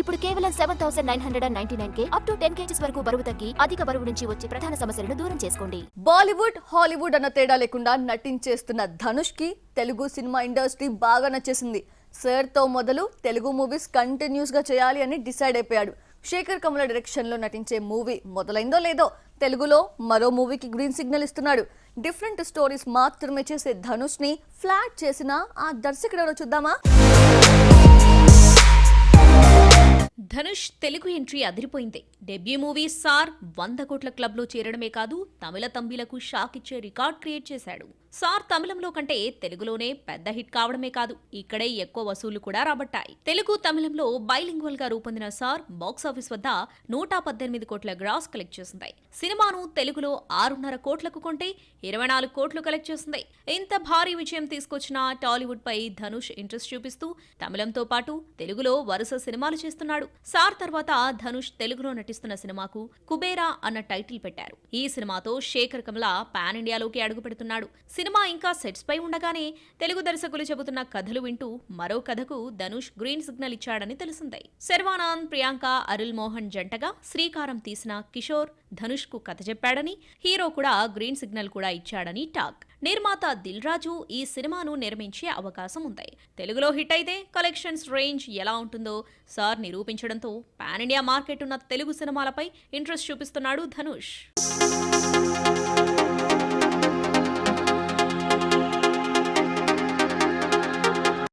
ఇప్పుడు కేవలం 7,999 up to 10 kgs వరకు బరువు తగ్గి అధిక బరువు నుంచి వచ్చే ప్రధాన సమస్యలను దూరం చేసుకోండి. బాలీవుడ్ హాలీవుడ్ అన్న తేడా లేకుండా నటించేస్తున్న ధనుష్ కి తెలుగు సినిమా ఇండస్ట్రీ బాగా నచ్చేసింది. సర్ తో మొదలు తెలుగు మూవీస్ కంటిన్యూస్ గా చేయాలి అని డిసైడ్ అయిపోయాడు. శేఖర్ కమల డైరెక్షన్ లో నటించే మూవీ మొదలైందో లేదో తెలుగులో మరో మూవీకి గ్రీన్ సిగ్నల్ ఇస్తున్నాడు. డిఫరెంట్ స్టోరీస్ మాత్రమే చేసే ధనుష్ ని ఫ్లాట్ చేసిన ఆ దర్శకుడు ఎవరో చూద్దామా. ధనుష్ తెలుగు ఎంట్రీ అదిరిపోయింది. డెబ్యూ మూవీ సార్ 100 కోట్ల క్లబ్ లో చేరడమే కాదు, తమిళ తంబిలకు షాక్ ఇచ్చే రికార్డ్ క్రియేట్ చేశాడు. సార్ తమిళంలో కంటే తెలుగులోనే పెద్ద హిట్ కావడమే కాదు, ఇక్కడే ఎక్కువ వసూళ్లు కూడా రాబట్టాయి. తెలుగు తమిళంలో బైలింగ్వల్ గా రూపొందిన సార్ బాక్సాఫీస్ వద్ద 118 కోట్ల గ్రాస్ కలెక్ట్ చేసింది. సినిమాను తెలుగులో 6.5 కోట్లకు కొంటే 24 కోట్లు కలెక్ట్ చేసింది. ఇంత భారీ విజయం తీసుకొచ్చిన టాలీవుడ్ పై ధనుష్ ఇంట్రెస్ట్ చూపిస్తూ తమిళంతో పాటు తెలుగులో వరుస సినిమాలు చేస్తున్నాడు. సార్ తర్వాత ధనుష్ తెలుగులో నటిస్తున్న సినిమాకు కుబేరా అన్న టైటిల్ పెట్టారు. ఈ సినిమాతో శేఖర్ కమల పాన్ ఇండియాలోకి అడుగు పెడుతున్నాడు. సినిమా ఇంకా సెట్స్ పై ఉండగానే తెలుగు దర్శకులు చెబుతున్న కథలు వింటూ మరో కథకు ధనుష్ గ్రీన్ సిగ్నల్ ఇచ్చాడని తెలిసిందే. శర్వానంద్, ప్రియాంక, అరుల్ మోహన్ జంటగా శ్రీకారం తీసిన కిషోర్ ధనుష్ కు కథ చెప్పాడని, హీరో కూడా గ్రీన్ సిగ్నల్ కూడా ఇచ్చాడని టాక్. నిర్మాత దిల్ రాజు ఈ సినిమాను నిర్మించే అవకాశం ఉంది. తెలుగులో హిట్ అయితే కలెక్షన్స్ రేంజ్ ఎలా ఉంటుందో సార్ నిరూపించడంతో పాన్ ఇండియా మార్కెట్ ఉన్న తెలుగు సినిమాలపై ఇంట్రెస్ట్ చూపిస్తున్నాడు ధనుష్.